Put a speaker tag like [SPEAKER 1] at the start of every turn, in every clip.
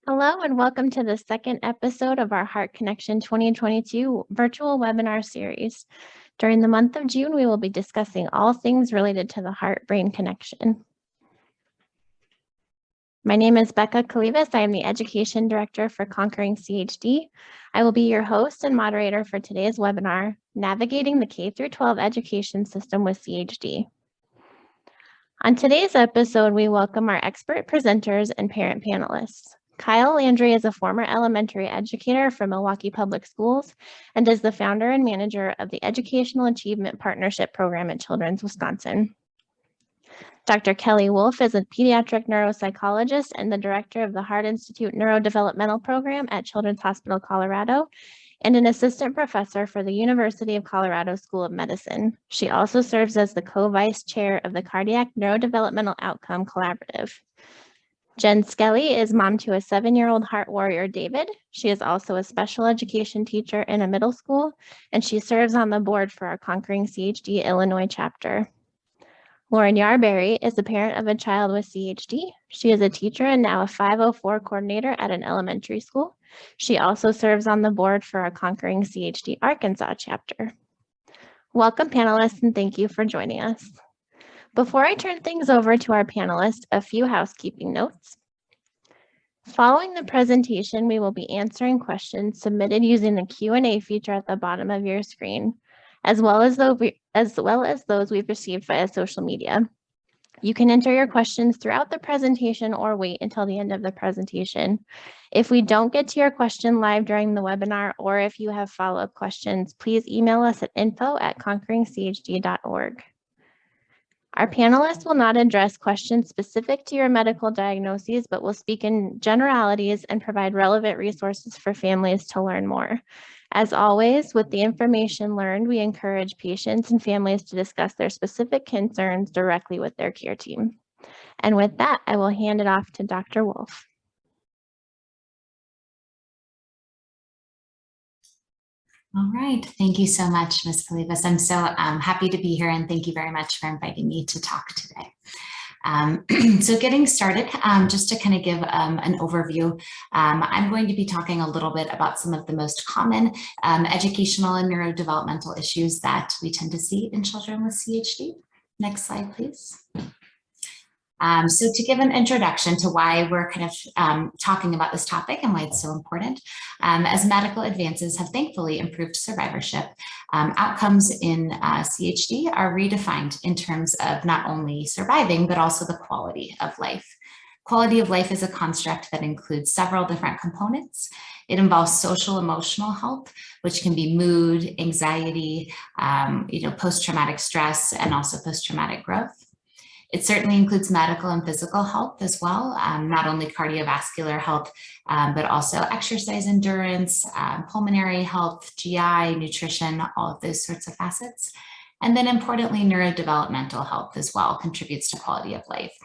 [SPEAKER 1] Hello and welcome to the second episode of our Heart Connection 2022 virtual webinar series. During the month of June, we will be discussing all things related to the heart-brain connection. My name is Becca Kalivas. I am the Education Director for Conquering CHD. I will be your host and moderator for today's webinar, Navigating the K-12 Education System with CHD. On today's episode, we welcome our expert presenters and parent panelists. Kyle Landry is a former elementary educator for Milwaukee Public Schools and is the founder and manager of the Educational Achievement Partnership Program at Children's Wisconsin. Dr. Kelly Wolf is a pediatric neuropsychologist and the director of the Heart Institute Neurodevelopmental Program at Children's Hospital Colorado and an assistant professor for the University of Colorado School of Medicine. She also serves as the co-vice chair of the Cardiac Neurodevelopmental Outcome Collaborative. Jen Skelly is mom to a 7-year-old heart warrior, David. She is also a special education teacher in a middle school, and she serves on the board for our Conquering CHD Illinois chapter. Lauren Yarberry is the parent of a child with CHD. She is a teacher and now a 504 coordinator at an elementary school. She also serves on the board for our Conquering CHD Arkansas chapter. Welcome, panelists, and thank you for joining us. Before I turn things over to our panelists, a few housekeeping notes. Following the presentation, we will be answering questions submitted using the Q&A feature at the bottom of your screen, as well as those we've received via social media. You can enter your questions throughout the presentation or wait until the end of the presentation. If we don't get to your question live during the webinar, or if you have follow-up questions, please email us at info@conqueringchd.org. Our panelists will not address questions specific to your medical diagnoses, but will speak in generalities and provide relevant resources for families to learn more. As always, with the information learned, we encourage patients and families to discuss their specific concerns directly with their care team. And with that, I will hand it off to Dr. Wolf.
[SPEAKER 2] All right, thank you so much, Ms. Kalivas. I'm so happy to be here, and thank you very much for inviting me to talk today. So getting started, just to kind of give an overview, I'm going to be talking a little bit about some of the most common educational and neurodevelopmental issues that we tend to see in children with CHD. Next slide, please. So to give an introduction to why we're kind of talking about this topic and why it's so important, as medical advances have thankfully improved survivorship, outcomes in CHD are redefined in terms of not only surviving, but also the quality of life. Quality of life is a construct that includes several different components. It involves social emotional health, which can be mood, anxiety, post-traumatic stress, and also post-traumatic growth. It certainly includes medical and physical health as well, not only cardiovascular health, but also exercise endurance, pulmonary health, GI, nutrition, all of those sorts of facets. And then importantly, neurodevelopmental health as well contributes to quality of life.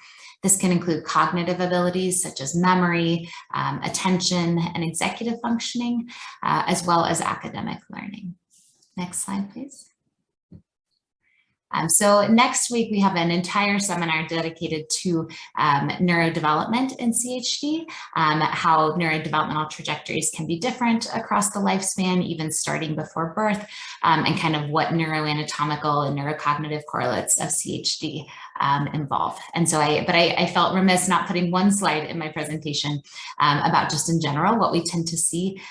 [SPEAKER 2] This can include cognitive abilities such as memory, attention, and executive functioning, as well as academic learning. Next slide, please. So next week, we have an entire seminar dedicated to neurodevelopment in CHD, how neurodevelopmental trajectories can be different across the lifespan, even starting before birth, and kind of what neuroanatomical and neurocognitive correlates of CHD involve. And so I felt remiss not putting one slide in my presentation about just in general what we tend to see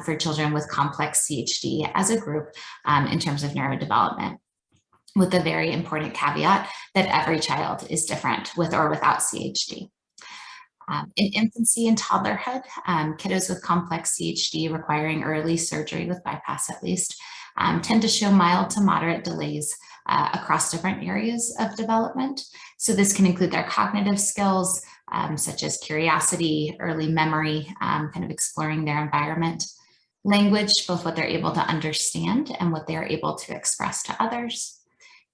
[SPEAKER 2] for children with complex CHD as a group in terms of neurodevelopment, with the very important caveat that every child is different with or without CHD. In infancy and toddlerhood, kiddos with complex CHD requiring early surgery with bypass at least, tend to show mild to moderate delays across different areas of development. So this can include their cognitive skills, such as curiosity, early memory, kind of exploring their environment, language, both what they're able to understand and what they're able to express to others.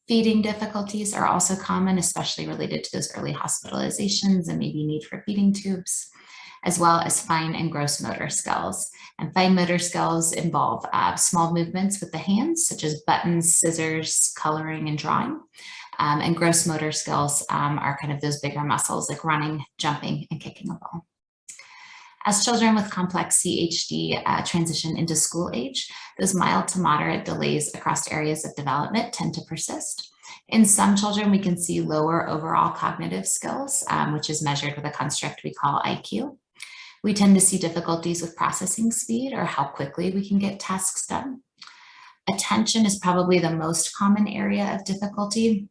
[SPEAKER 2] Feeding difficulties are also common, especially related to those early hospitalizations and maybe need for feeding tubes, as well as fine and gross motor skills. And fine motor skills involve small movements with the hands, such as buttons, scissors, coloring, and drawing. And gross motor skills are kind of those bigger muscles like running, jumping, and kicking a ball. As children with complex CHD transition into school age, those mild to moderate delays across areas of development tend to persist. In some children, we can see lower overall cognitive skills, which is measured with a construct we call IQ. We tend to see difficulties with processing speed or how quickly we can get tasks done. Attention is probably the most common area of difficulty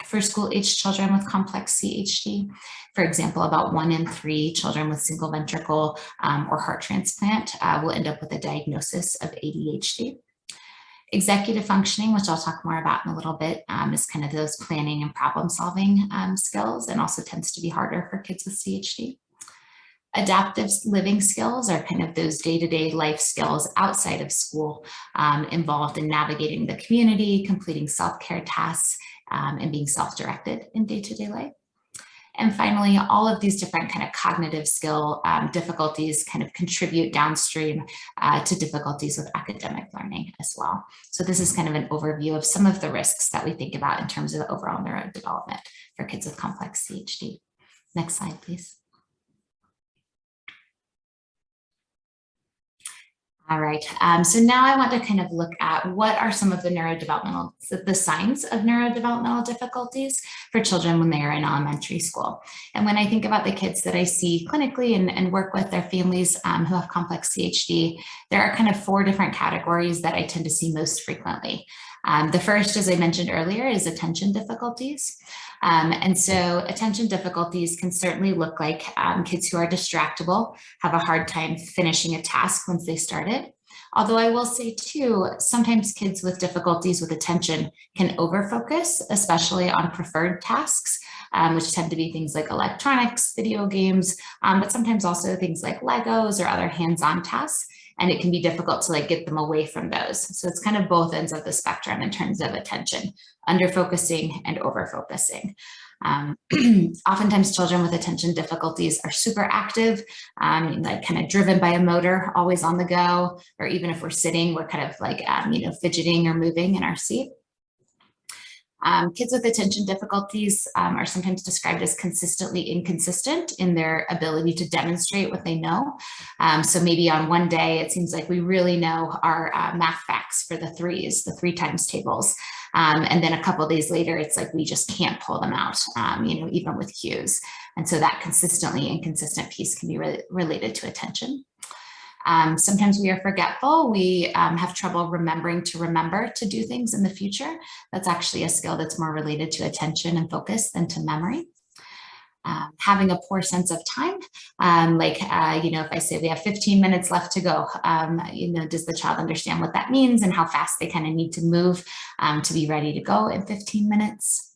[SPEAKER 2] for school-age children with complex CHD. For example, about 1 in 3 children with single ventricle or heart transplant will end up with a diagnosis of ADHD. Executive functioning, which I'll talk more about in a little bit, is kind of those planning and problem solving skills, and also tends to be harder for kids with CHD. Adaptive living skills are kind of those day-to-day life skills outside of school, involved in navigating the community, completing self-care tasks, and being self-directed in day-to-day life. And finally, all of these different kind of cognitive skill difficulties kind of contribute downstream to difficulties with academic learning as well. So this is kind of an overview of some of the risks that we think about in terms of overall neurodevelopment for kids with complex CHD. Next slide, please. All right, so now I want to kind of look at what are some of the the signs of neurodevelopmental difficulties for children when they are in elementary school. And when I think about the kids that I see clinically and work with their families who have complex CHD, there are kind of 4 different categories that I tend to see most frequently. The first, as I mentioned earlier, is attention difficulties. And so attention difficulties can certainly look like kids who are distractible, have a hard time finishing a task once they start it. Although I will say too, sometimes kids with difficulties with attention can overfocus, especially on preferred tasks, which tend to be things like electronics, video games, but sometimes also things like Legos or other hands-on tasks. And it can be difficult to get them away from those. So it's kind of both ends of the spectrum in terms of attention, under-focusing and over-focusing. Oftentimes children with attention difficulties are super active, like kind of driven by a motor, always on the go, or even if we're sitting, we're kind of fidgeting or moving in our seat. Kids with attention difficulties are sometimes described as consistently inconsistent in their ability to demonstrate what they know. So maybe on one day, it seems like we really know our math facts for the 3s, the 3 times tables. And then a couple of days later, it's like we just can't pull them out, even with cues. And so that consistently inconsistent piece can be related to attention. Sometimes we are forgetful. We have trouble remembering to remember to do things in the future. That's actually a skill that's more related to attention and focus than to memory. Having a poor sense of time, if I say we have 15 minutes left to go, does the child understand what that means and how fast they kind of need to move to be ready to go in 15 minutes?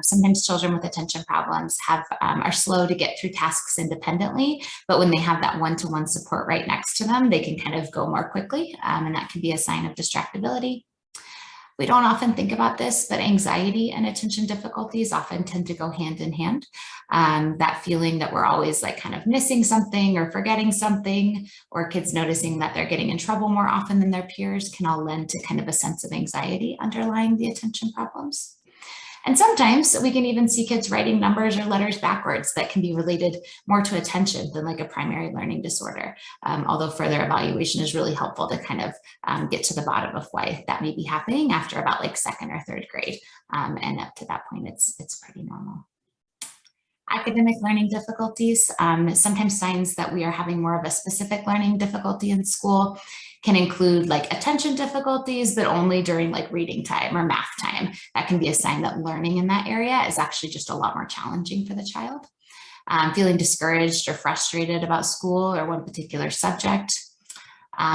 [SPEAKER 2] Sometimes children with attention problems are slow to get through tasks independently, but when they have that one-to-one support right next to them, they can kind of go more quickly, and that can be a sign of distractibility. We don't often think about this, but anxiety and attention difficulties often tend to go hand in hand. That feeling that we're always kind of missing something or forgetting something, or kids noticing that they're getting in trouble more often than their peers can all lend to kind of a sense of anxiety underlying the attention problems. And sometimes we can even see kids writing numbers or letters backwards that can be related more to attention than a primary learning disorder. Although further evaluation is really helpful to kind of get to the bottom of why that may be happening after about 2nd or 3rd grade. And up to that point, it's pretty normal. Academic learning difficulties, sometimes signs that we are having more of a specific learning difficulty in school can include attention difficulties, but only during reading time or math time. That can be a sign that learning in that area is actually just a lot more challenging for the child. Feeling discouraged or frustrated about school or one particular subject.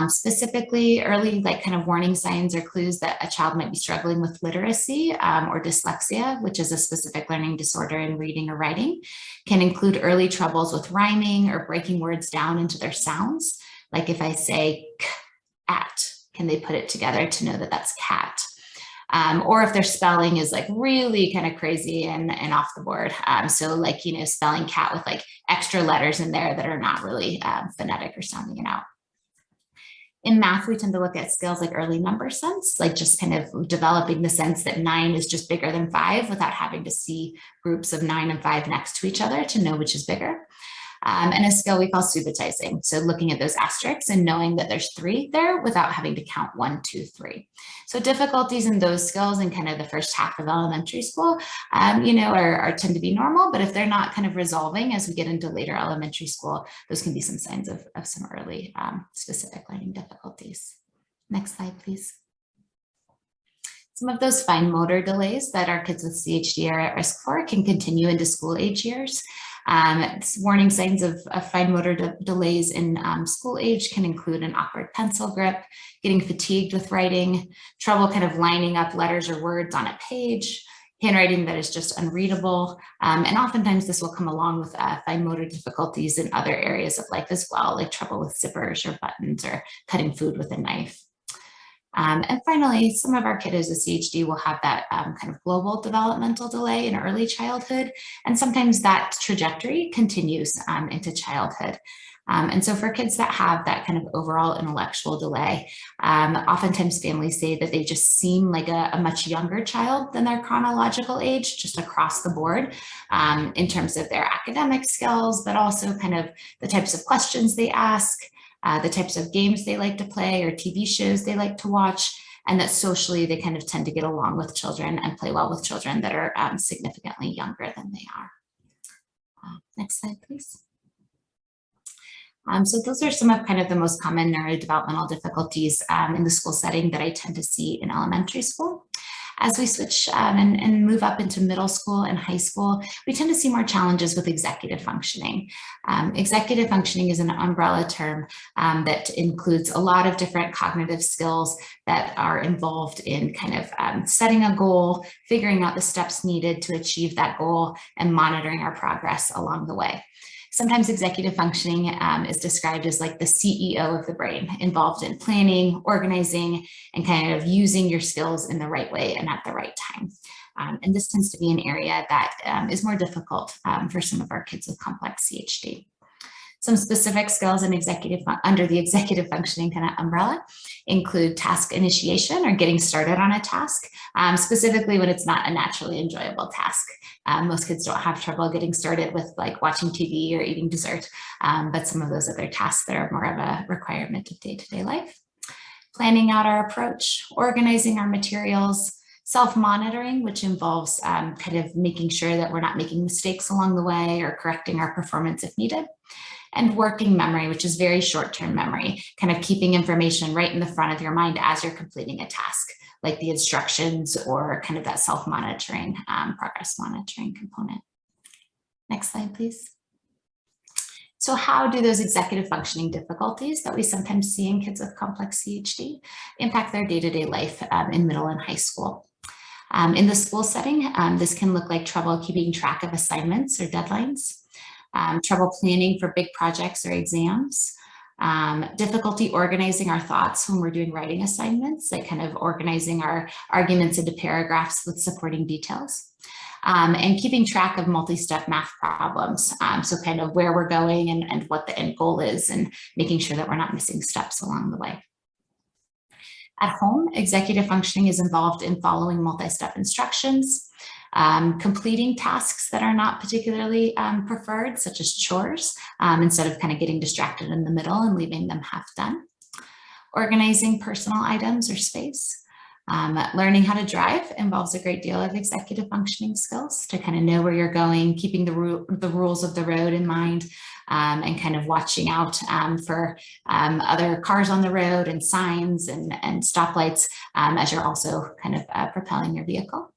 [SPEAKER 2] Specifically, early kind of warning signs or clues that a child might be struggling with literacy or dyslexia, which is a specific learning disorder in reading or writing, can include early troubles with rhyming or breaking words down into their sounds. Like if I say at, can they put it together to know that that's cat? Or if their spelling is really kind of crazy and off the board. So spelling cat with extra letters in there that are not really phonetic or sounding it out. In math, we tend to look at skills like early number sense, just kind of developing the sense that 9 is just bigger than 5 without having to see groups of 9 and 5 next to each other to know which is bigger. and a skill we call subitizing. So looking at those asterisks and knowing that there's 3 there without having to count 1, 2, 3. So difficulties in those skills in kind of the first half of elementary school, you know, tend to be normal, but if they're not kind of resolving as we get into later elementary school, those can be some signs of some early specific learning difficulties. Next slide, please. Some of those fine motor delays that our kids with CHD are at risk for can continue into school age years. Warning signs of fine motor delays in school age can include an awkward pencil grip, getting fatigued with writing, trouble kind of lining up letters or words on a page, handwriting that is just unreadable. And oftentimes this will come along with fine motor difficulties in other areas of life as well, like trouble with zippers or buttons or cutting food with a knife. And finally, some of our kiddos with CHD will have that kind of global developmental delay in early childhood, and sometimes that trajectory continues into childhood. And so for kids that have that kind of overall intellectual delay, oftentimes families say that they just seem like a much younger child than their chronological age, just across the board, in terms of their academic skills, but also kind of the types of questions they ask, the types of games they like to play or TV shows they like to watch, and that socially they kind of tend to get along with children and play well with children that are significantly younger than they are. Next slide, please. So those are some of kind of the most common neurodevelopmental difficulties in the school setting that I tend to see in elementary school. As we switch and move up into middle school and high school, we tend to see more challenges with executive functioning. Executive functioning is an umbrella term that includes a lot of different cognitive skills that are involved in kind of setting a goal, figuring out the steps needed to achieve that goal, and monitoring our progress along the way. Sometimes executive functioning is described as like the CEO of the brain, involved in planning, organizing, and kind of using your skills in the right way and at the right time. And this tends to be an area that is more difficult for some of our kids with complex CHD. Some specific skills in under the executive functioning kind of umbrella include task initiation or getting started on a task, specifically when it's not a naturally enjoyable task. Most kids don't have trouble getting started with like watching TV or eating dessert, but some of those other tasks that are more of a requirement of day-to-day life. Planning out our approach, organizing our materials, self-monitoring, which involves kind of making sure that we're not making mistakes along the way or correcting our performance if needed. And working memory, which is very short-term memory, kind of keeping information right in the front of your mind as you're completing a task, like the instructions or kind of that self-monitoring, progress monitoring component. Next slide, please. So how do those executive functioning difficulties that we sometimes see in kids with complex CHD impact their day-to-day life in middle and high school? In the school setting, this can look like trouble keeping track of assignments or deadlines, trouble planning for big projects or exams, difficulty organizing our thoughts when we're doing writing assignments, like kind of organizing our arguments into paragraphs with supporting details, and keeping track of multi-step math problems. So kind of where we're going and what the end goal is, and making sure that we're not missing steps along the way. At home, executive functioning is involved in following multi-step instructions, completing tasks that are not particularly preferred, such as chores, instead of kind of getting distracted in the middle and leaving them half done. Organizing personal items or space. Learning how to drive involves a great deal of executive functioning skills to kind of know where you're going, keeping the rules of the road in mind, and kind of watching out for other cars on the road and signs and stoplights as you're also kind of propelling your vehicle.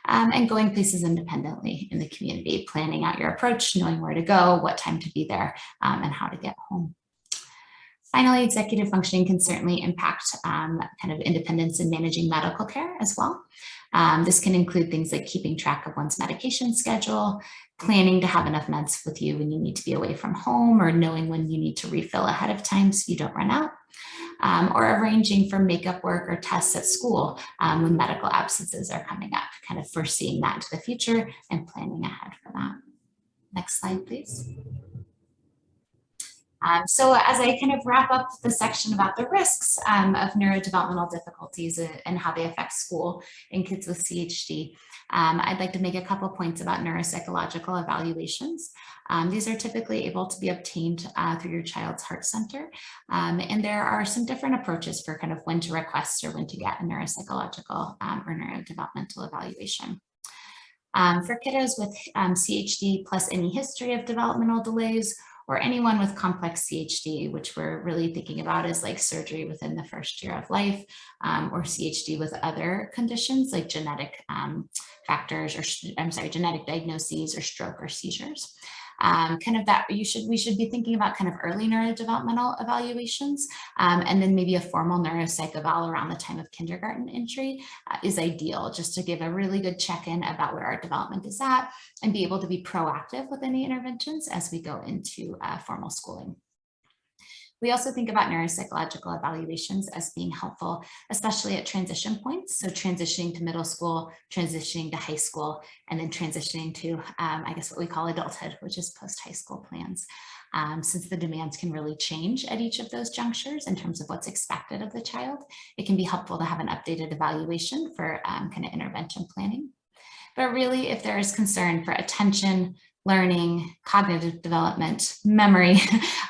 [SPEAKER 2] And going places independently in the community, planning out your approach, knowing where to go, what time to be there, and how to get home. Finally, executive functioning can certainly impact kind of independence in managing medical care as well. This can include things like keeping track of one's medication schedule, planning to have enough meds with you when you need to be away from home, or knowing when you need to refill ahead of time so you don't run out, or arranging for makeup work or tests at school when medical absences are coming up, kind of foreseeing that into the future and planning ahead for that. Next slide, please. So as I kind of wrap up the section about the risks of neurodevelopmental difficulties and how they affect school in kids with CHD, I'd like to make a couple points about neuropsychological evaluations. These are typically able to be obtained through your child's heart center. And there are some different approaches for kind of when to request or when to get a neuropsychological or neurodevelopmental evaluation. For kiddos with CHD plus any history of developmental delays, or anyone with complex CHD, which we're really thinking about as like surgery within the first year of life, or CHD with other conditions like genetic factors, or genetic diagnoses or stroke or seizures. Kind of that we should be thinking about kind of early neurodevelopmental evaluations, and then maybe a formal neuropsych eval around the time of kindergarten entry is ideal, just to give a really good check-in about where our development is at and be able to be proactive with any interventions as we go into formal schooling. We also think about neuropsychological evaluations as being helpful, especially at transition points. So transitioning to middle school, transitioning to high school, and then transitioning to, I guess, what we call adulthood, which is post-high school plans. Since the demands can really change at each of those junctures in terms of what's expected of the child, it can be helpful to have an updated evaluation for kind of intervention planning. But really, if there is concern for attention, learning, cognitive development, memory,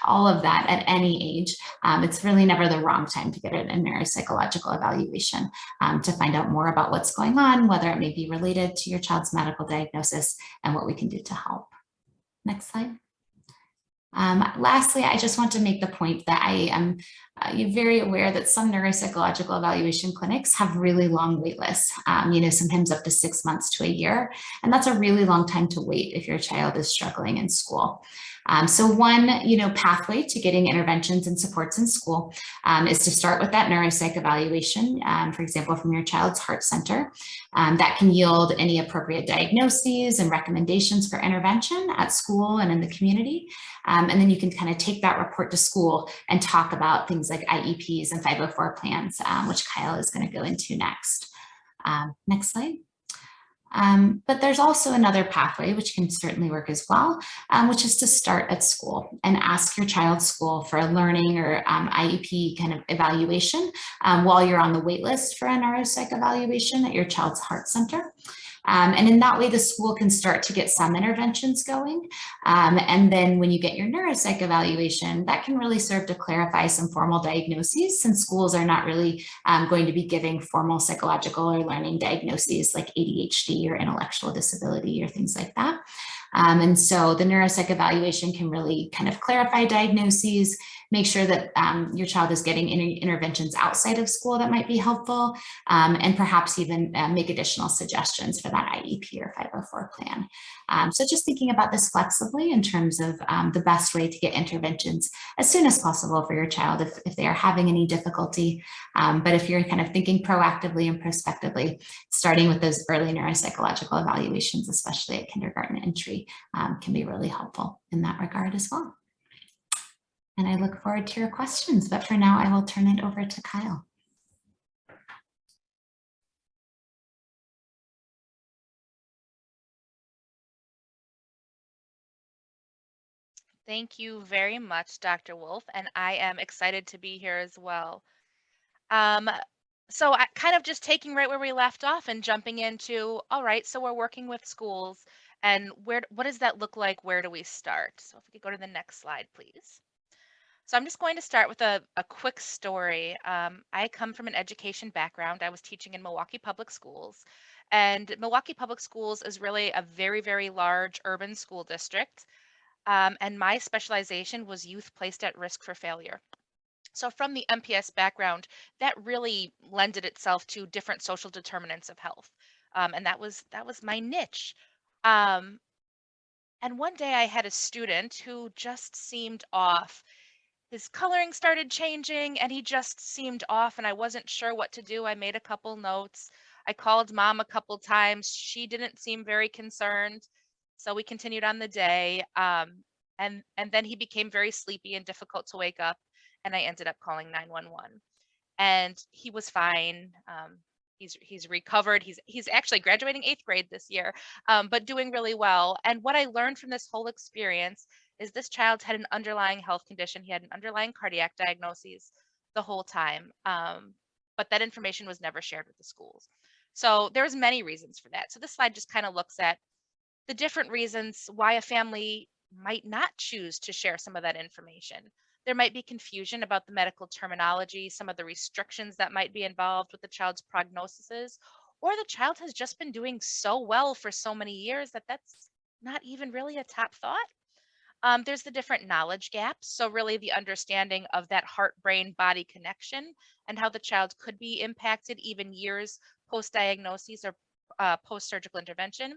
[SPEAKER 2] all of that at any age, it's really never the wrong time to get a neuropsychological evaluation to find out more about what's going on, whether it may be related to your child's medical diagnosis, and what we can do to help. Next slide. Lastly, I just want to make the point that I am very aware that some neuropsychological evaluation clinics have really long wait lists, sometimes up to 6 months to a year. And that's a really long time to wait if your child is struggling in school. So one, pathway to getting interventions and supports in school is to start with that neuropsych evaluation, for example, from your child's heart center. That can yield any appropriate diagnoses and recommendations for intervention at school and in the community. And then you can kind of take that report to school and talk about things like IEPs and 504 plans, which Kyle is going to go into next. Next slide. But there's also another pathway which can certainly work as well, which is to start at school and ask your child's school for a learning or IEP kind of evaluation while you're on the wait list for a neuropsych evaluation at your child's heart center. And in that way, the school can start to get some interventions going. And then when you get your neuropsych evaluation, that can really serve to clarify some formal diagnoses, since schools are not really going to be giving formal psychological or learning diagnoses like ADHD or intellectual disability or things like that. And so the neuropsych evaluation can really kind of clarify diagnoses, make sure that your child is getting interventions outside of school that might be helpful, and perhaps even make additional suggestions for that IEP or 504 plan. So just thinking about this flexibly in terms of the best way to get interventions as soon as possible for your child if they are having any difficulty. But if you're kind of thinking proactively and prospectively, starting with those early neuropsychological evaluations, especially at kindergarten entry, can be really helpful in that regard as well. And I look forward to your questions, but for now I will turn it over to Kyle.
[SPEAKER 3] Thank you very much, Dr. Wolf, and I am excited to be here as well. So I kind of just taking right where we left off and jumping into, all right, so we're working with schools, and what does that look like? Where do we start? So if we could go to the next slide, please. So I'm just going to start with a quick story. I come from an education background. I was teaching in Milwaukee Public Schools, and Milwaukee Public Schools is really a very, very large urban school district. And my specialization was youth placed at risk for failure. So from the MPS background, that really lended itself to different social determinants of health. And that was my niche. Um, and one day I had a student who just seemed off. His coloring started changing and he just seemed off, and I wasn't sure what to do. I made a couple notes. I called mom a couple times. She didn't seem very concerned. So we continued on the day. And then he became very sleepy and difficult to wake up, and I ended up calling 911. And he was fine. He's recovered. He's actually graduating 8th grade this year, but doing really well. And what I learned from this whole experience is this child had an underlying health condition. He had an underlying cardiac diagnosis the whole time, but that information was never shared with the schools. So there's many reasons for that. So this slide just kind of looks at the different reasons why a family might not choose to share some of that information. There might be confusion about the medical terminology, some of the restrictions that might be involved with the child's prognoses, or the child has just been doing so well for so many years that that's not even really a top thought. There's the different knowledge gaps. So, really, the understanding of that heart brain body connection and how the child could be impacted even years post diagnosis or post surgical intervention.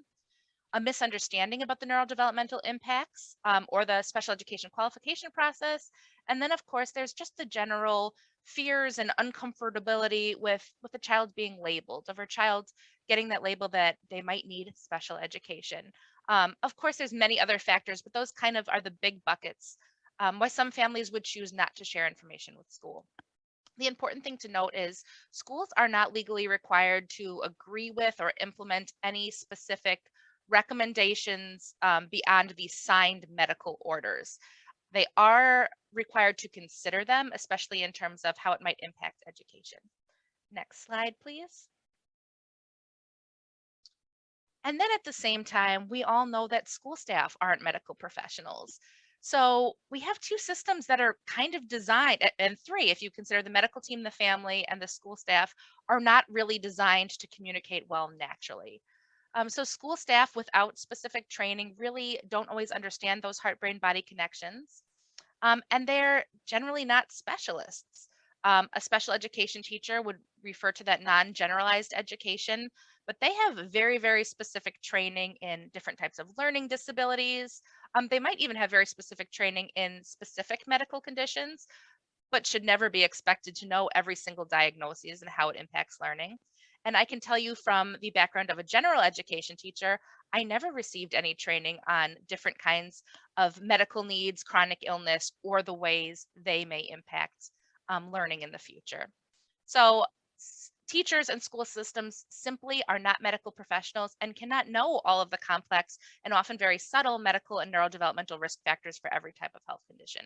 [SPEAKER 3] A misunderstanding about the neurodevelopmental impacts or the special education qualification process. And then, of course, there's just the general fears and uncomfortability with the child being labeled, of her child getting that label that they might need special education. Of course, there's many other factors, but those kind of are the big buckets why some families would choose not to share information with school. The important thing to note is schools are not legally required to agree with or implement any specific recommendations beyond the signed medical orders. They are required to consider them, especially in terms of how it might impact education. Next slide, please. And then at the same time, we all know that school staff aren't medical professionals. So we have two systems that are kind of designed, and three, if you consider the medical team, the family, and the school staff, are not really designed to communicate well naturally. So school staff without specific training really don't always understand those heart-brain body connections. And they're generally not specialists. A special education teacher would refer to that non-generalized education, but they have very, very specific training in different types of learning disabilities. They might even have very specific training in specific medical conditions, but should never be expected to know every single diagnosis and how it impacts learning. And I can tell you from the background of a general education teacher, I never received any training on different kinds of medical needs, chronic illness, or the ways they may impact learning in the future. So teachers and school systems simply are not medical professionals and cannot know all of the complex and often very subtle medical and neurodevelopmental risk factors for every type of health condition.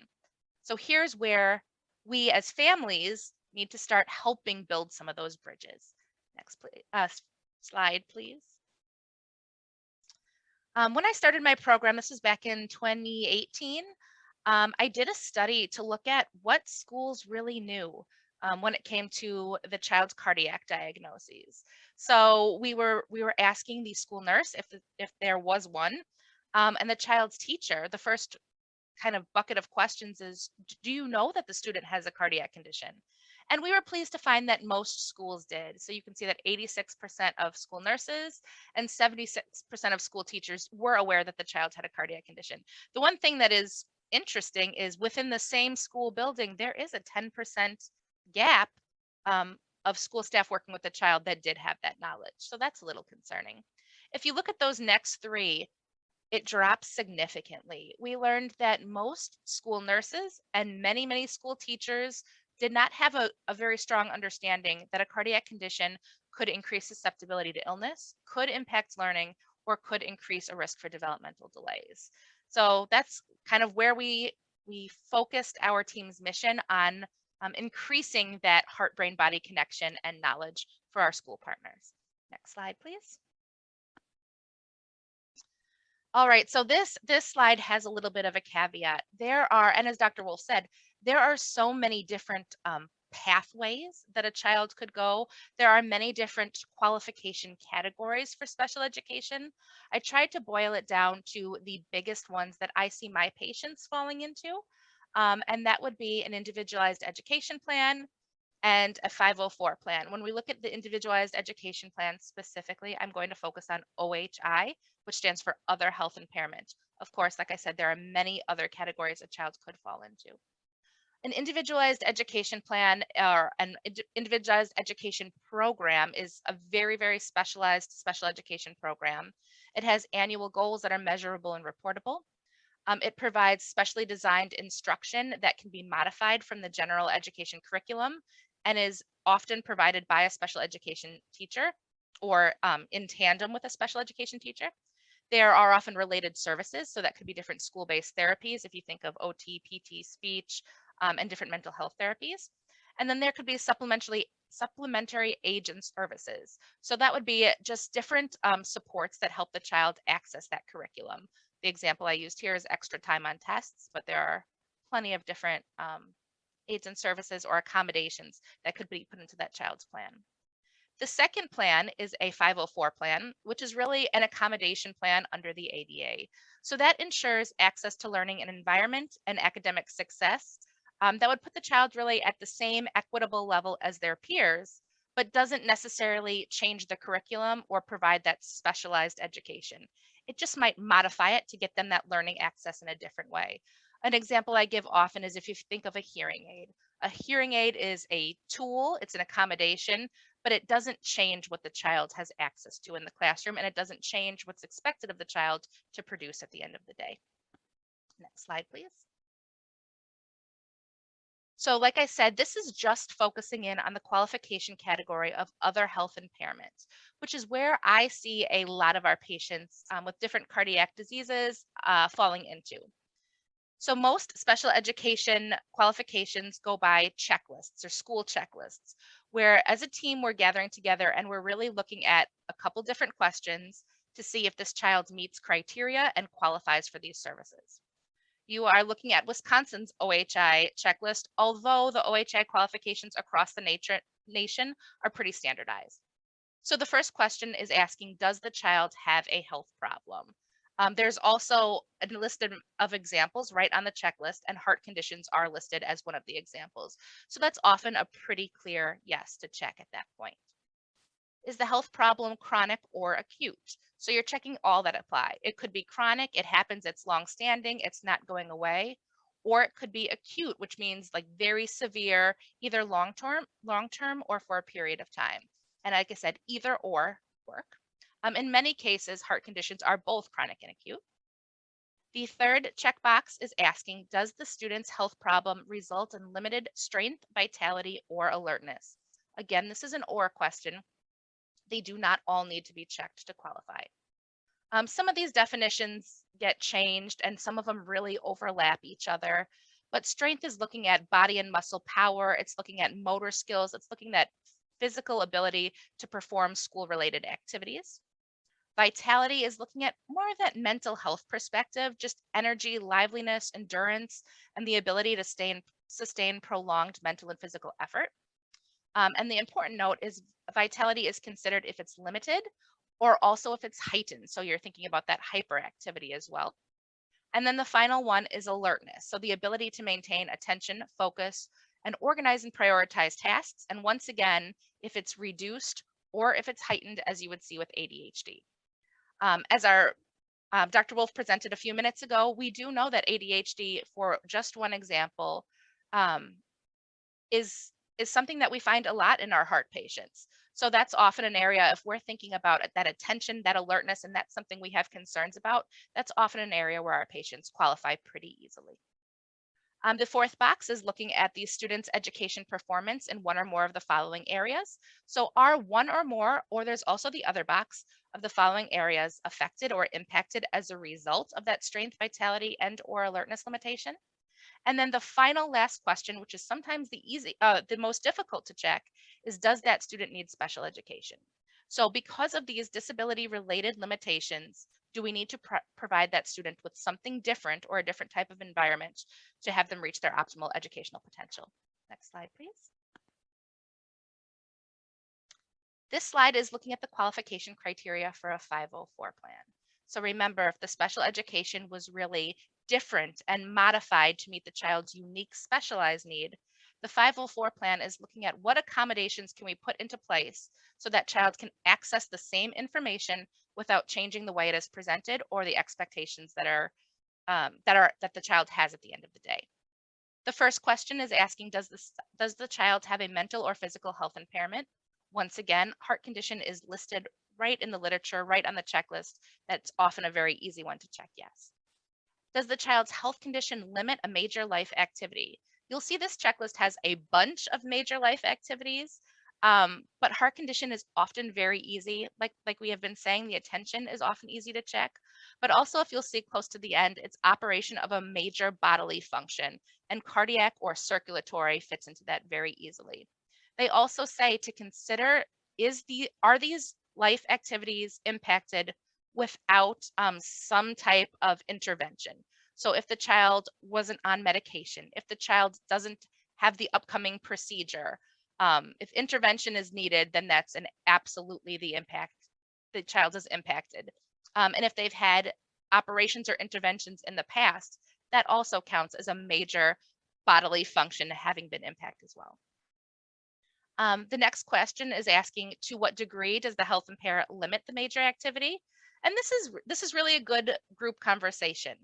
[SPEAKER 3] So here's where we as families need to start helping build some of those bridges. Next slide, please. When I started my program, this was back in 2018, I did a study to look at what schools really knew when it came to the child's cardiac diagnoses. So we were asking the school nurse if there was one, and the child's teacher. The first kind of bucket of questions is, do you know that the student has a cardiac condition? And we were pleased to find that most schools did. So you can see that 86% of school nurses and 76% of school teachers were aware that the child had a cardiac condition. The one thing that is interesting is within the same school building, there is a 10% gap of school staff working with the child that did have that knowledge. So that's a little concerning. If you look at those next three, it drops significantly. We learned that most school nurses and many, many school teachers did not have a very strong understanding that a cardiac condition could increase susceptibility to illness, could impact learning, or could increase a risk for developmental delays. So that's kind of where we focused our team's mission on increasing that heart-brain body connection and knowledge for our school partners. Next slide, please. All right, so this slide has a little bit of a caveat. There are, and as Dr. Wolf said, there are so many different pathways that a child could go. There are many different qualification categories for special education. I tried to boil it down to the biggest ones that I see my patients falling into, and that would be an individualized education plan and a 504 plan. When we look at the individualized education plan specifically, I'm going to focus on OHI, which stands for other health impairment. Of course, like I said, there are many other categories a child could fall into. An individualized education plan or an individualized education program is a very, very specialized special education program. It has annual goals that are measurable and reportable. It provides specially designed instruction that can be modified from the general education curriculum and is often provided by a special education teacher or in tandem with a special education teacher. There are often related services, so that could be different school-based therapies if you think of OT, PT, speech, and different mental health therapies. And then there could be supplementary supplementary aids and services. So that would be just different supports that help the child access that curriculum. The example I used here is extra time on tests, but there are plenty of different aids and services or accommodations that could be put into that child's plan. The second plan is a 504 plan, which is really an accommodation plan under the ADA. So that ensures access to learning and environment and academic success that would put the child really at the same equitable level as their peers, but doesn't necessarily change the curriculum or provide that specialized education. It just might modify it to get them that learning access in a different way. An example I give often is if you think of a hearing aid. A hearing aid is a tool, it's an accommodation, but it doesn't change what the child has access to in the classroom, and it doesn't change what's expected of the child to produce at the end of the day. Next slide, please. So like I said, this is just focusing in on the qualification category of other health impairments, which is where I see a lot of our patients with different cardiac diseases falling into. So most special education qualifications go by checklists or school checklists, where as a team we're gathering together and we're really looking at a couple different questions to see if this child meets criteria and qualifies for these services. You are looking at Wisconsin's OHI checklist, although the OHI qualifications across the nation are pretty standardized. So the first question is asking, does the child have a health problem? There's also a list of examples right on the checklist, and heart conditions are listed as one of the examples. So that's often a pretty clear yes to check at that point. Is the health problem chronic or acute? So you're checking all that apply. It could be chronic, it happens, it's long-standing, it's not going away, or it could be acute, which means like very severe, either long-term or for a period of time. And like I said, either or work. In many cases, heart conditions are both chronic and acute. The third checkbox is asking, does the student's health problem result in limited strength, vitality, or alertness? Again, this is an or question. They do not all need to be checked to qualify. Some of these definitions get changed and some of them really overlap each other. But strength is looking at body and muscle power. It's looking at motor skills. It's looking at physical ability to perform school-related activities. Vitality is looking at more of that mental health perspective, just energy, liveliness, endurance, and the ability to sustain prolonged mental and physical effort. And the important note is vitality is considered if it's limited or also if it's heightened. So you're thinking about that hyperactivity as well. And then the final one is alertness. So the ability to maintain attention, focus, and organize and prioritize tasks. And once again, if it's reduced or if it's heightened, as you would see with ADHD. As our Dr. Wolf presented a few minutes ago, we do know that ADHD, for just one example, is something that we find a lot in our heart patients. So that's often an area, if we're thinking about that attention, that alertness, and that's something we have concerns about, that's often an area where our patients qualify pretty easily. The fourth box is looking at the student's education performance in one or more of the following areas. So are one or more, or there's also the other box, of the following areas affected or impacted as a result of that strength, vitality, and or alertness limitation? And then the final last question, which is sometimes the most difficult to check, is does that student need special education? So because of these disability-related limitations, do we need to provide that student with something different or a different type of environment to have them reach their optimal educational potential? Next slide, please. This slide is looking at the qualification criteria for a 504 plan. So remember, if the special education was really different and modified to meet the child's unique specialized need, the 504 plan is looking at what accommodations can we put into place so that child can access the same information without changing the way it is presented or the expectations that the child has at the end of the day. The first question is asking, does the child have a mental or physical health impairment? Once again, heart condition is listed right in the literature, right on the checklist. That's often a very easy one to check yes. Does the child's health condition limit a major life activity? You'll see this checklist has a bunch of major life activities, but heart condition is often very easy. Like we have been saying, the attention is often easy to check, but also if you'll see close to the end, it's operation of a major bodily function, and cardiac or circulatory fits into that very easily. They also say to consider, are these life activities impacted without some type of intervention? So if the child wasn't on medication, if the child doesn't have the upcoming procedure, if intervention is needed, then that's an absolutely the child is impacted. And if they've had operations or interventions in the past, that also counts as a major bodily function having been impacted as well. The next question is asking, to what degree does the health impairment limit the major activity? And this is really a good group conversation.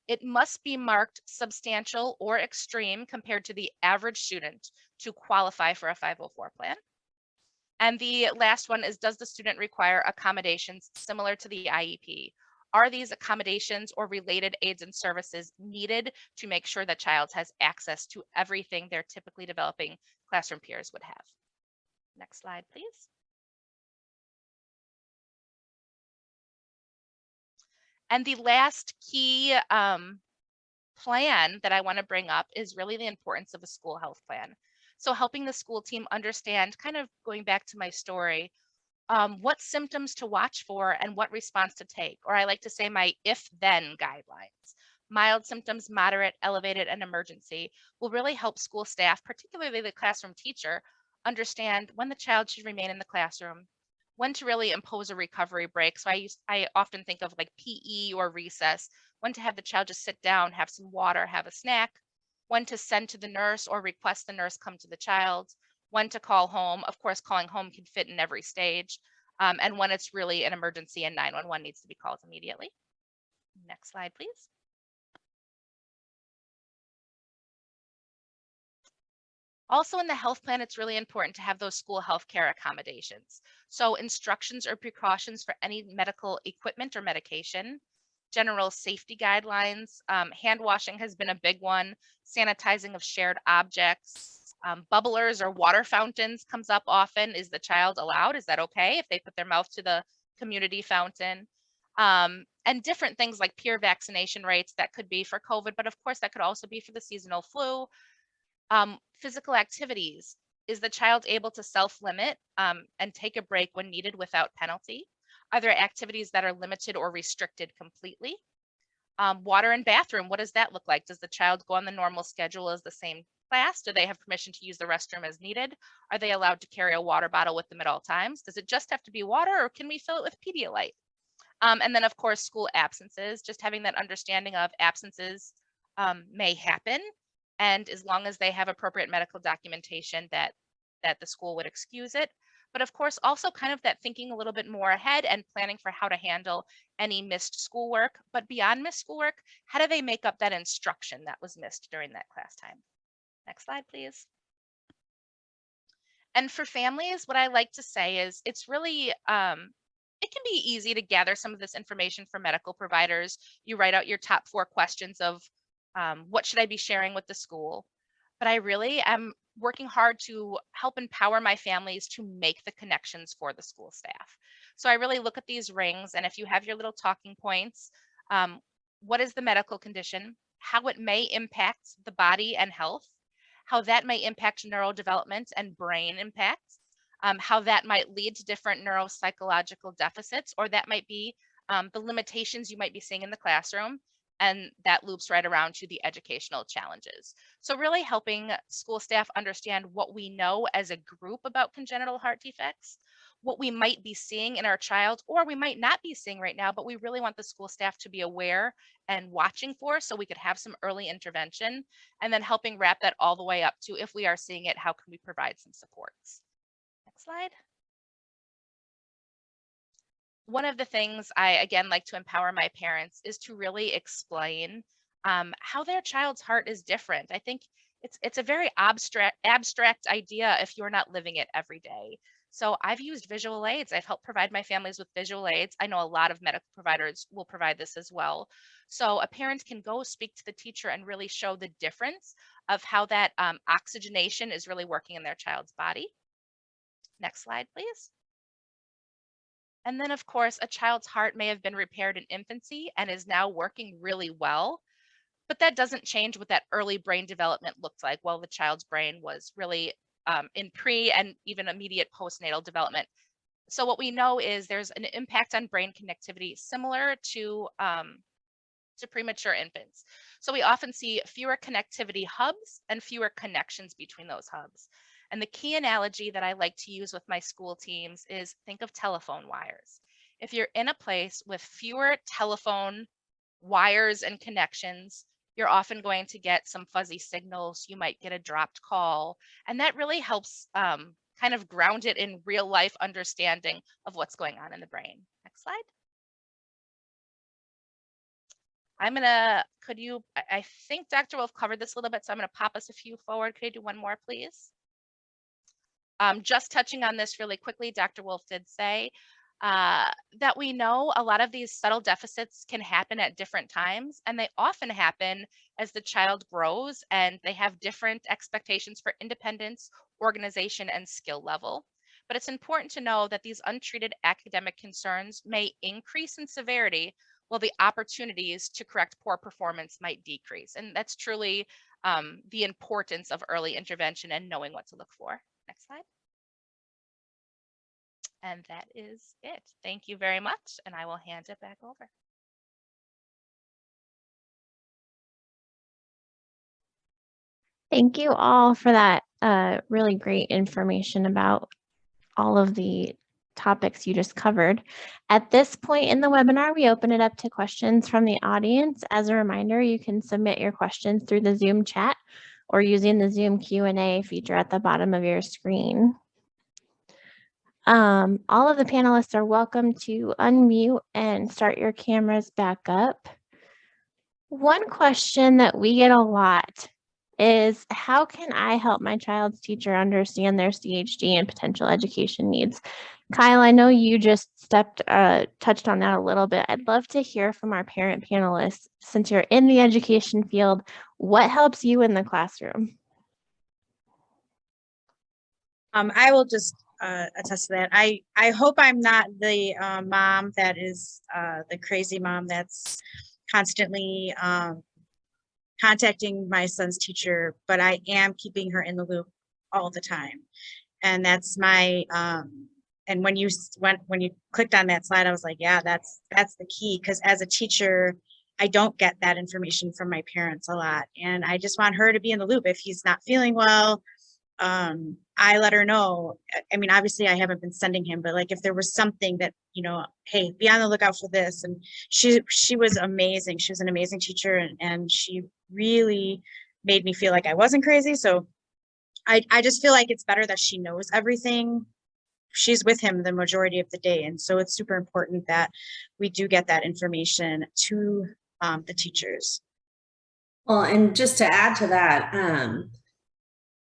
[SPEAKER 3] It must be marked substantial or extreme compared to the average student to qualify for a 504 plan. And the last one is, does the student require accommodations similar to the IEP? Are these accommodations or related aids and services needed to make sure that child has access to everything their typically developing classroom peers would have? Next slide, please. And the last key plan that I want to bring up is really the importance of a school health plan. So helping the school team understand, kind of going back to my story, what symptoms to watch for and what response to take, or I like to say my if-then guidelines. Mild symptoms, moderate, elevated, and emergency will really help school staff, particularly the classroom teacher, understand when the child should remain in the classroom, when to really impose a recovery break. So I often think of like PE or recess, when to have the child just sit down, have some water, have a snack, when to send to the nurse or request the nurse come to the child, when to call home. Of course, calling home can fit in every stage, and when it's really an emergency and 911 needs to be called immediately. Next slide, please. Also in the health plan, it's really important to have those school health care accommodations. So instructions or precautions for any medical equipment or medication, general safety guidelines, hand washing has been a big one, sanitizing of shared objects, bubblers or water fountains comes up often. Is the child allowed? Is that okay if they put their mouth to the community fountain? And different things like peer vaccination rates, that could be for COVID, but of course that could also be for the seasonal flu. Physical activities, is the child able to self-limit and take a break when needed without penalty? Are there activities that are limited or restricted completely? Water and bathroom, what does that look like? Does the child go on the normal schedule as the same class? Do they have permission to use the restroom as needed? Are they allowed to carry a water bottle with them at all times? Does it just have to be water, or can we fill it with Pedialyte? And then of course, school absences, just having that understanding of absences may happen. And as long as they have appropriate medical documentation that the school would excuse it. But of course, also kind of that thinking a little bit more ahead and planning for how to handle any missed schoolwork. But beyond missed schoolwork, how do they make up that instruction that was missed during that class time? Next slide, please. And for families, what I like to say is it's really, it can be easy to gather some of this information from medical providers. You write out your top 4 questions of what should I be sharing with the school? But I really am working hard to help empower my families to make the connections for the school staff. So I really look at these rings, and if you have your little talking points, what is the medical condition? How it may impact the body and health? How that may impact neurodevelopment and brain impacts? How that might lead to different neuropsychological deficits, or that might be the limitations you might be seeing in the classroom, and that loops right around to the educational challenges. So really helping school staff understand what we know as a group about congenital heart defects, what we might be seeing in our child, or we might not be seeing right now, but we really want the school staff to be aware and watching for, so we could have some early intervention, and then helping wrap that all the way up to, if we are seeing it, how can we provide some supports? Next slide. One of the things I, again, like to empower my parents is to really explain how their child's heart is different. I think it's a very abstract idea if you're not living it every day. So I've used visual aids. I've helped provide my families with visual aids. I know a lot of medical providers will provide this as well. So a parent can go speak to the teacher and really show the difference of how that oxygenation is really working in their child's body. Next slide, please. And then, of course, a child's heart may have been repaired in infancy and is now working really well, but that doesn't change what that early brain development looked like while the child's brain was really in pre and even immediate postnatal development. So what we know is there's an impact on brain connectivity similar to premature infants. So we often see fewer connectivity hubs and fewer connections between those hubs. And the key analogy that I like to use with my school teams is think of telephone wires. If you're in a place with fewer telephone wires and connections, you're often going to get some fuzzy signals. You might get a dropped call. And that really helps kind of ground it in real life understanding of what's going on in the brain. Next slide. I think Dr. Wolf covered this a little bit, so I'm gonna pop us a few forward. Could I do one more, please? Just touching on this really quickly, Dr. Wolf did say that we know a lot of these subtle deficits can happen at different times, and they often happen as the child grows and they have different expectations for independence, organization, and skill level. But it's important to know that these untreated academic concerns may increase in severity, while the opportunities to correct poor performance might decrease. And that's truly the importance of early intervention and knowing what to look for. Next slide. And that is it. Thank you very much. And I will hand it back over.
[SPEAKER 1] Thank you all for that really great information about all of the topics you just covered. At this point in the webinar, we open it up to questions from the audience. As a reminder, you can submit your questions through the Zoom chat or using the Zoom Q&A feature at the bottom of your screen. All of the panelists are welcome to unmute and start your cameras back up. One question that we get a lot is, how can I help my child's teacher understand their CHD and potential education needs? Kyle, I know you just touched on that a little bit. I'd love to hear from our parent panelists, since you're in the education field, what helps you in the classroom?
[SPEAKER 4] I will just attest to that. I hope I'm not the mom that is the crazy mom that's constantly contacting my son's teacher, but I am keeping her in the loop all the time. And that's my and when you clicked on that slide, I was like, yeah, that's the key, because as a teacher, I don't get that information from my parents a lot, and I just want her to be in the loop. If he's not feeling well, I let her know. I mean, obviously I haven't been sending him, but like if there was something that, you know, hey, be on the lookout for this. And she was amazing. She was an amazing teacher, and she really made me feel like I wasn't crazy. So I just feel like it's better that she knows everything. She's with him the majority of the day. And so it's super important that we do get that information to the teachers.
[SPEAKER 5] Well, and just to add to that,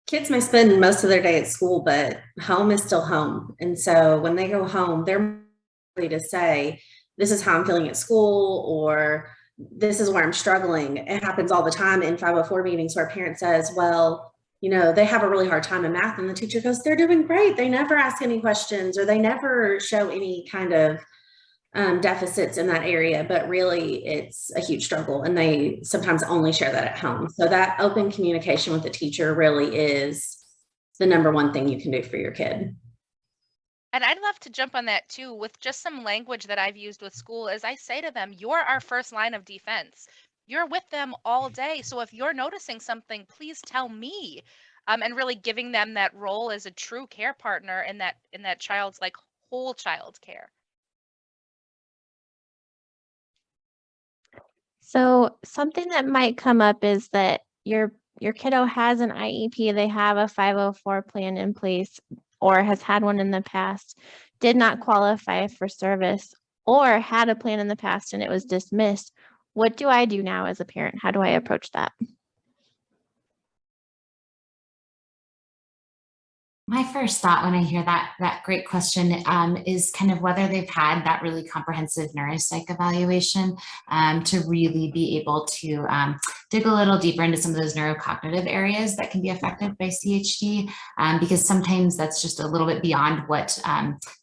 [SPEAKER 5] kids may spend most of their day at school, but home is still home. And so when they go home, they're ready to say, this is how I'm feeling at school, or this is where I'm struggling. It happens all the time in 504 meetings where a parent says, well, you know, they have a really hard time in math, and the teacher goes, they're doing great. They never ask any questions, or they never show any kind of deficits in that area, but really it's a huge struggle, and they sometimes only share that at home. So that open communication with the teacher really is the #1 thing you can do for your kid.
[SPEAKER 3] And I'd love to jump on that too, with just some language that I've used with school. As I say to them, you're our first line of defense. You're with them all day. So if you're noticing something, please tell me. And really giving them that role as a true care partner in that child's like whole child care.
[SPEAKER 1] So something that might come up is that your kiddo has an IEP, they have a 504 plan in place, or has had one in the past, did not qualify for service, or had a plan in the past and it was dismissed. What do I do now as a parent? How do I approach that?
[SPEAKER 2] My first thought when I hear that great question is kind of whether they've had that really comprehensive neuropsych evaluation to really be able to dig a little deeper into some of those neurocognitive areas that can be affected by CHD, because sometimes that's just a little bit beyond what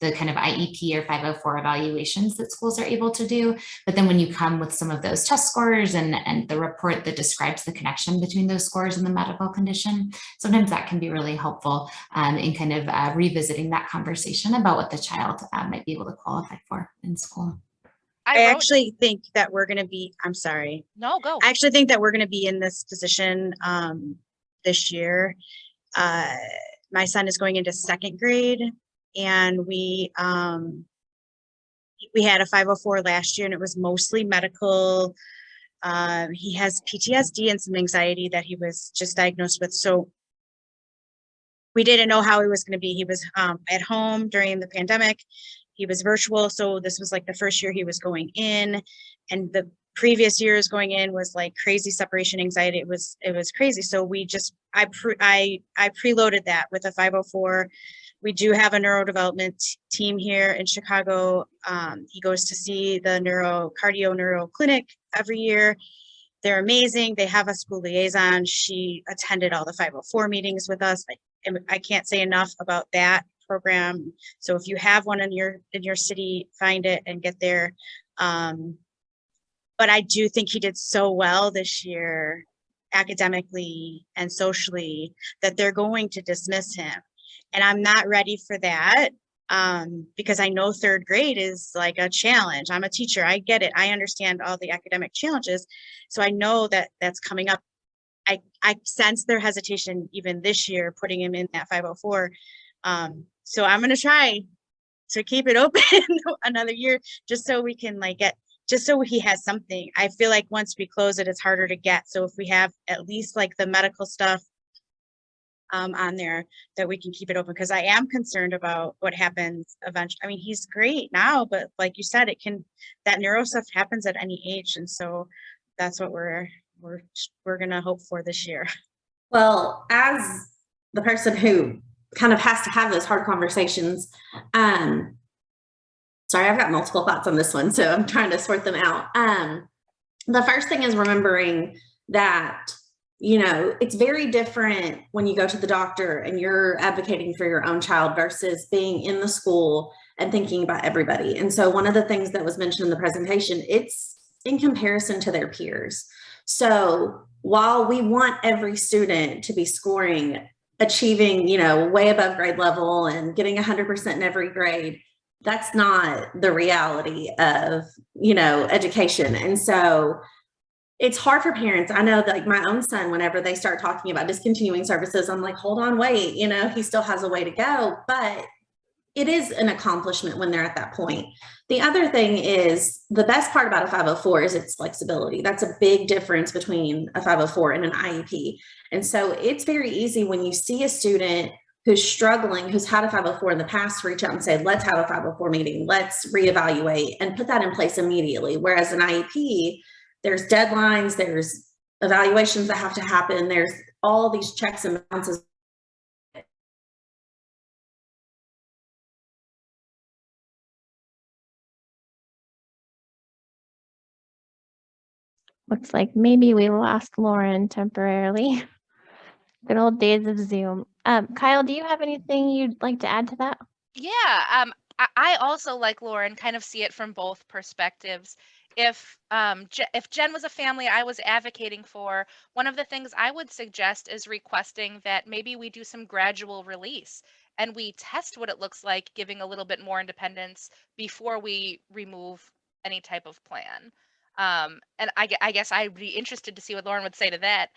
[SPEAKER 2] the kind of IEP or 504 evaluations that schools are able to do. But then when you come with some of those test scores and the report that describes the connection between those scores and the medical condition, sometimes that can be really helpful in kind of revisiting that conversation about what the child might be able to qualify for in school.
[SPEAKER 4] I actually think that we're going to be, I'm sorry.
[SPEAKER 3] No, go.
[SPEAKER 4] I actually think that we're going to be in this position this year. My son is going into 2nd grade, and we had a 504 last year, and it was mostly medical. He has PTSD and some anxiety that he was just diagnosed with. So we didn't know how he was going to be. He was at home during the pandemic. He was virtual. So this was like the first year he was going in, and the previous years going in was like crazy separation anxiety. It was crazy. So we just, I preloaded that with a 504. We do have a neurodevelopment team here in Chicago. He goes to see the neuro clinic every year. They're amazing. They have a school liaison. She attended all the 504 meetings with us. I can't say enough about that program. So if you have one in your city, find it and get there. But I do think he did so well this year, academically and socially, that they're going to dismiss him. And I'm not ready for that, because I know 3rd grade is like a challenge. I'm a teacher. I get it. I understand all the academic challenges. So I know that that's coming up. I sense their hesitation even this year, putting him in that 504. So I'm going to try to keep it open another year, just so we can just so he has something. I feel like once we close it, it's harder to get. So if we have at least like the medical stuff on there, that we can keep it open, because I am concerned about what happens eventually. I mean, he's great now, but like you said, that neuro stuff happens at any age. And so that's what we're going to hope for this year.
[SPEAKER 5] Well, as the person who kind of has to have those hard conversations, sorry, I've got multiple thoughts on this one, so I'm trying to sort them out. The first thing is remembering that, it's very different when you go to the doctor and you're advocating for your own child versus being in the school and thinking about everybody. And so one of the things that was mentioned in the presentation, it's in comparison to their peers. So while we want every student to be scoring, achieving, way above grade level and getting 100% in every grade, that's not the reality of, education. And so it's hard for parents. I know that, like, my own son, whenever they start talking about discontinuing services, I'm like, hold on, wait, he still has a way to go, but it is an accomplishment when they're at that point. The other thing is, the best part about a 504 is its flexibility. That's a big difference between a 504 and an IEP. And so it's very easy when you see a student who's struggling, who's had a 504 in the past, to reach out and say, let's have a 504 meeting, let's reevaluate and put that in place immediately. Whereas an IEP, there's deadlines, there's evaluations that have to happen, there's all these checks and balances.
[SPEAKER 1] Looks like maybe we lost Lauren temporarily. Good old days of Zoom. Kyle, do you have anything you'd like to add to that?
[SPEAKER 3] Yeah, I also, like Lauren, kind of see it from both perspectives. If Jen was a family I was advocating for, one of the things I would suggest is requesting that maybe we do some gradual release and we test what it looks like giving a little bit more independence before we remove any type of plan. And I guess I'd be interested to see what Lauren would say to that.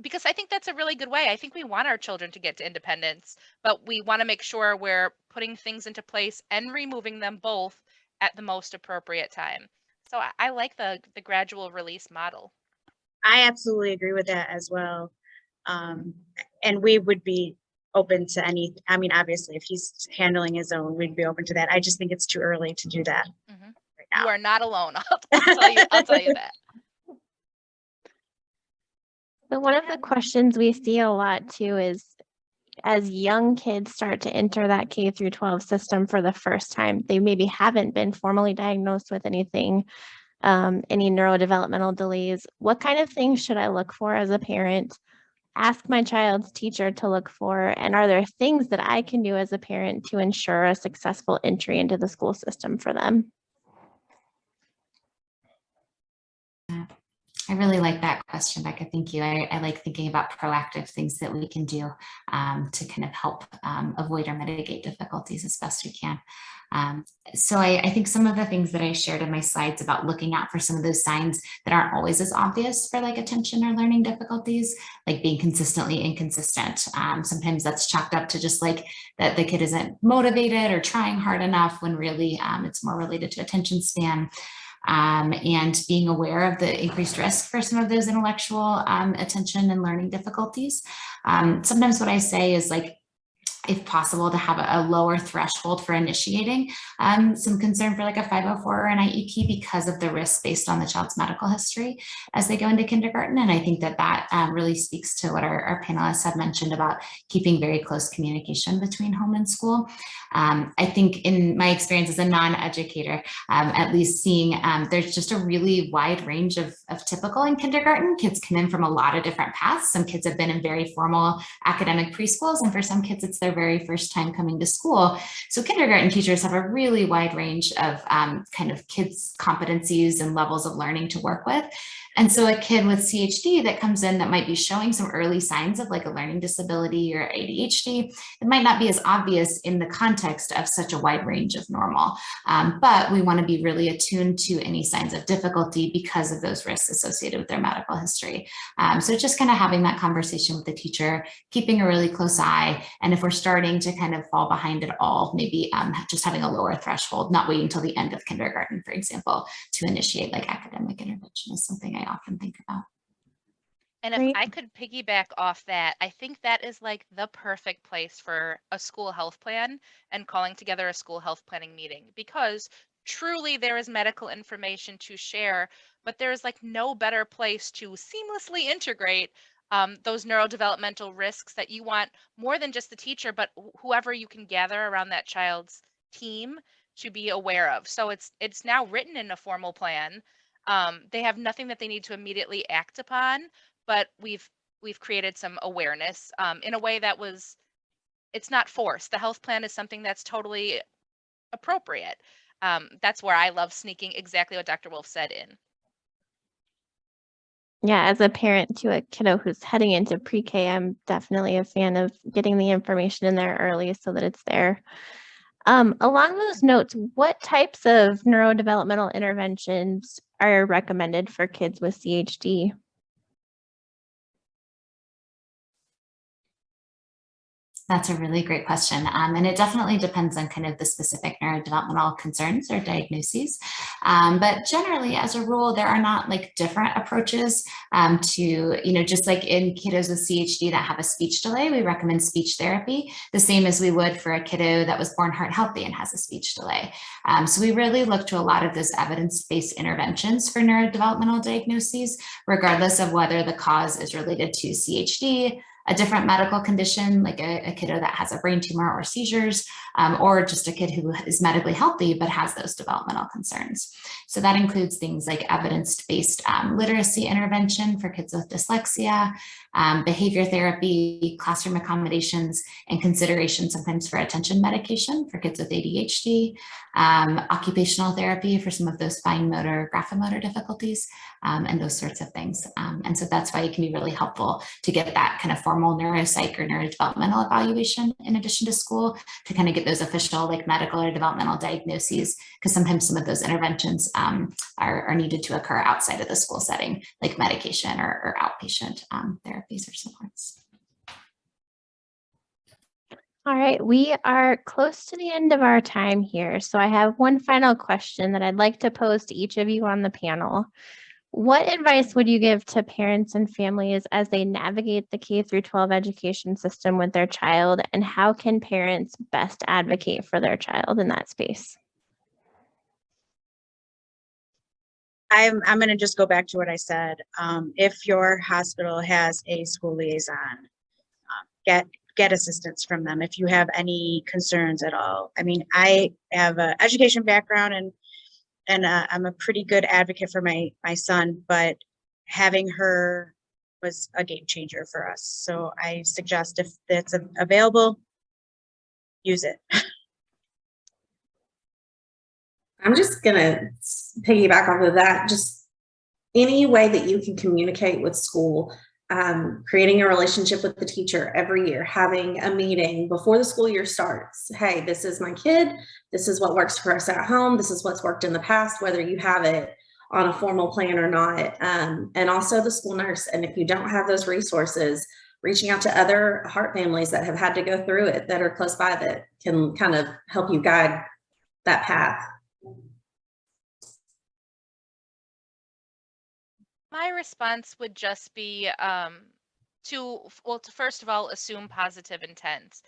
[SPEAKER 3] Because I think that's a really good way. I think we want our children to get to independence, but we want to make sure we're putting things into place and removing them both at the most appropriate time. So I like the gradual release model.
[SPEAKER 4] I absolutely agree with that as well. And we would be open to any, I mean, obviously, if he's handling his own, we'd be open to that. I just think it's too early to do that right now.
[SPEAKER 3] You are not alone. I'll tell you that.
[SPEAKER 1] So one of the questions we see a lot too is, as young kids start to enter that K through 12 system for the first time, they maybe haven't been formally diagnosed with anything. any neurodevelopmental delays, what kind of things should I look for as a parent? Ask my child's teacher to look for, and are there things that I can do as a parent to ensure a successful entry into the school system for them?
[SPEAKER 2] I really like that question, Becca. Thank you. I like thinking about proactive things that we can do to kind of help avoid or mitigate difficulties as best we can. So I think some of the things that I shared in my slides about looking out for some of those signs that aren't always as obvious for like attention or learning difficulties, like being consistently inconsistent. Sometimes that's chalked up to just like that the kid isn't motivated or trying hard enough, when really it's more related to attention span. And being aware of the increased risk for some of those intellectual attention and learning difficulties. Sometimes what I say is, like, if possible, to have a lower threshold for initiating some concern for like a 504 or an IEP because of the risk based on the child's medical history as they go into kindergarten. And I think that that really speaks to what our panelists have mentioned about keeping very close communication between home and school. I think in my experience as a non-educator, at least seeing there's just a really wide range of typical in kindergarten. Kids come in from a lot of different paths. Some kids have been in very formal academic preschools, and for some kids, it's their very first time coming to school. So kindergarten teachers have a really wide range of kind of kids' competencies and levels of learning to work with. And so a kid with CHD that comes in that might be showing some early signs of like a learning disability or ADHD, it might not be as obvious in the context of such a wide range of normal. But we want to be really attuned to any signs of difficulty because of those risks associated with their medical history. So just kind of having that conversation with the teacher, keeping a really close eye. And if we're starting to kind of fall behind at all, maybe just having a lower threshold, not waiting until the end of kindergarten, for example, to initiate like academic intervention is something I often think about.
[SPEAKER 3] And if I could piggyback off that, I think that is like the perfect place for a school health plan and calling together a school health planning meeting, because truly there is medical information to share, but there is like no better place to seamlessly integrate those neurodevelopmental risks that you want more than just the teacher, but whoever you can gather around that child's team to be aware of. So it's now written in a formal plan. They have nothing that they need to immediately act upon, but we've created some awareness in a way that it's not forced. The health plan is something that's totally appropriate. That's where I love sneaking exactly what Dr. Wolf said in.
[SPEAKER 1] Yeah, as a parent to a kiddo who's heading into pre-K, I'm definitely a fan of getting the information in there early so that it's there. Along those notes, what types of neurodevelopmental interventions are recommended for kids with CHD?
[SPEAKER 2] That's a really great question. And it definitely depends on kind of the specific neurodevelopmental concerns or diagnoses. But generally, as a rule, there are not like different approaches to, just like in kiddos with CHD that have a speech delay, we recommend speech therapy, the same as we would for a kiddo that was born heart healthy and has a speech delay. So we really look to a lot of those evidence-based interventions for neurodevelopmental diagnoses, regardless of whether the cause is related to CHD, a different medical condition like a kiddo that has a brain tumor or seizures, or just a kid who is medically healthy but has those developmental concerns. So that includes things like evidence-based literacy intervention for kids with dyslexia, behavior therapy, classroom accommodations, and consideration sometimes for attention medication for kids with ADHD, occupational therapy for some of those fine motor, graphomotor difficulties, and those sorts of things. And so that's why it can be really helpful to get that kind of formal neuropsych or neurodevelopmental evaluation in addition to school to kind of get those official like medical or developmental diagnoses, because sometimes some of those interventions are needed to occur outside of the school setting, like medication or outpatient therapies or supports.
[SPEAKER 1] All right, we are close to the end of our time here. So I have one final question that I'd like to pose to each of you on the panel. What advice would you give to parents and families as they navigate the K through 12 education system with their child, and how can parents best advocate for their child in that space?
[SPEAKER 4] I'm going to just go back to what I said. If your hospital has a school liaison, get assistance from them if you have any concerns at all. I mean, I have an education background, and and I'm a pretty good advocate for my son, but having her was a game changer for us. So I suggest if that's available, use it.
[SPEAKER 5] I'm just gonna piggyback off of that. Just any way that you can communicate with school, creating a relationship with the teacher every year, having a meeting before the school year starts. Hey, this is my kid. This is what works for us at home. This is what's worked in the past, whether you have it on a formal plan or not. And also the school nurse. And if you don't have those resources, reaching out to other heart families that have had to go through it, that are close by, that can kind of help you guide that path.
[SPEAKER 3] My response would just be to first of all, assume positive intent.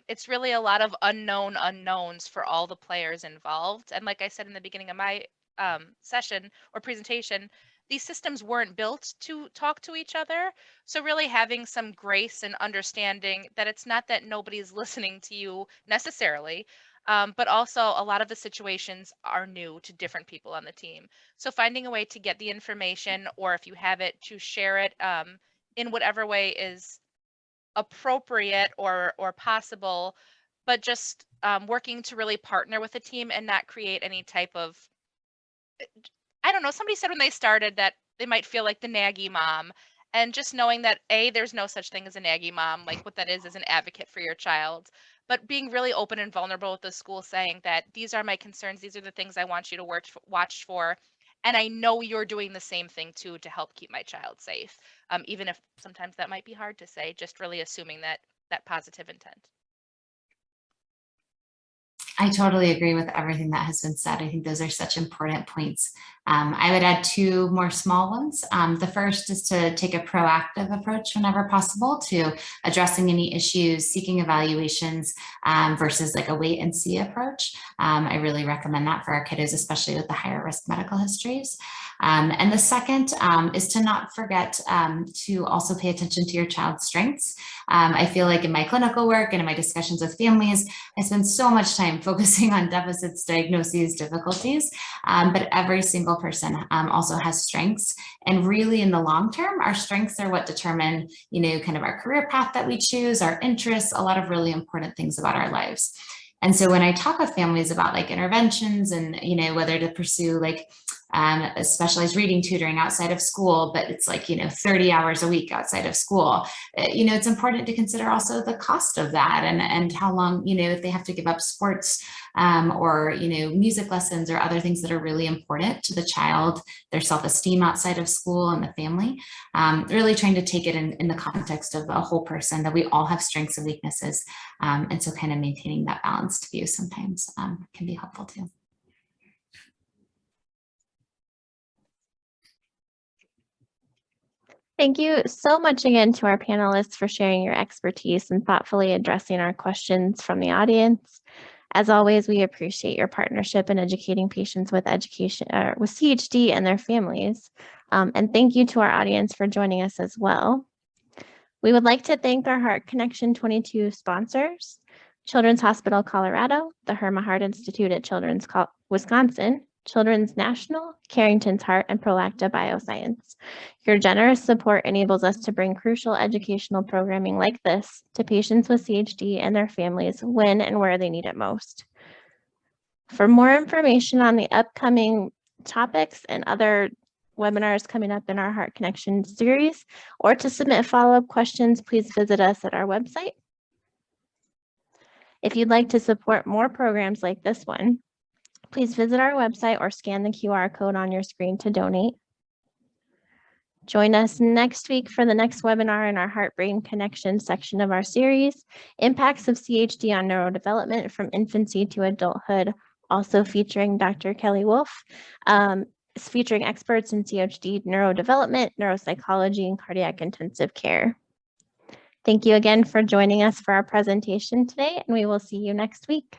[SPEAKER 3] It's really a lot of unknown unknowns for all the players involved. And like I said in the beginning of my session or presentation, these systems weren't built to talk to each other. So really having some grace and understanding that it's not that nobody's listening to you necessarily, but also a lot of the situations are new to different people on the team. So finding a way to get the information, or if you have it, to share it in whatever way is appropriate or possible, but just working to really partner with the team and not create any type of, I don't know, somebody said when they started that they might feel like the naggy mom, and just knowing that there's no such thing as a naggy mom, like what that is an advocate for your child, but being really open and vulnerable with the school, saying that these are my concerns, these are the things I want you to watch for, and I know you're doing the same thing too to help keep my child safe, even if sometimes that might be hard to say, just really assuming that positive intent.
[SPEAKER 2] I totally agree with everything that has been said. I think those are such important points. I would add two more small ones. The first is to take a proactive approach whenever possible to addressing any issues, seeking evaluations versus like a wait and see approach. I really recommend that for our kiddos, especially with the higher risk medical histories. And the second is to not forget to also pay attention to your child's strengths. I feel like in my clinical work and in my discussions with families, I spend so much time focusing on deficits, diagnoses, difficulties, but every single person also has strengths. And really in the long term, our strengths are what determine, kind of our career path that we choose, our interests, a lot of really important things about our lives. And so when I talk with families about like interventions and, whether to pursue like a specialized reading tutoring outside of school, but it's like, 30 hours a week outside of school, it's important to consider also the cost of that and how long, if they have to give up sports or, music lessons or other things that are really important to the child, their self-esteem outside of school and the family, really trying to take it in the context of a whole person, that we all have strengths and weaknesses. And so kind of maintaining that balanced view sometimes can be helpful too.
[SPEAKER 1] Thank you so much again to our panelists for sharing your expertise and thoughtfully addressing our questions from the audience. As always, we appreciate your partnership in educating patients with with CHD and their families. And thank you to our audience for joining us as well. We would like to thank our Heart Connection 22 sponsors: Children's Hospital Colorado, the Herma Heart Institute at Children's Wisconsin, Children's National, Carrington's Heart, and Prolacta Bioscience. Your generous support enables us to bring crucial educational programming like this to patients with CHD and their families when and where they need it most. For more information on the upcoming topics and other webinars coming up in our Heart Connection series, or to submit follow-up questions, please visit us at our website. If you'd like to support more programs like this one, please visit our website or scan the QR code on your screen to donate. Join us next week for the next webinar in our Heart-Brain Connection section of our series, Impacts of CHD on Neurodevelopment from Infancy to Adulthood, also featuring Dr. Kelly Wolf, featuring experts in CHD neurodevelopment, neuropsychology, and cardiac intensive care. Thank you again for joining us for our presentation today, and we will see you next week.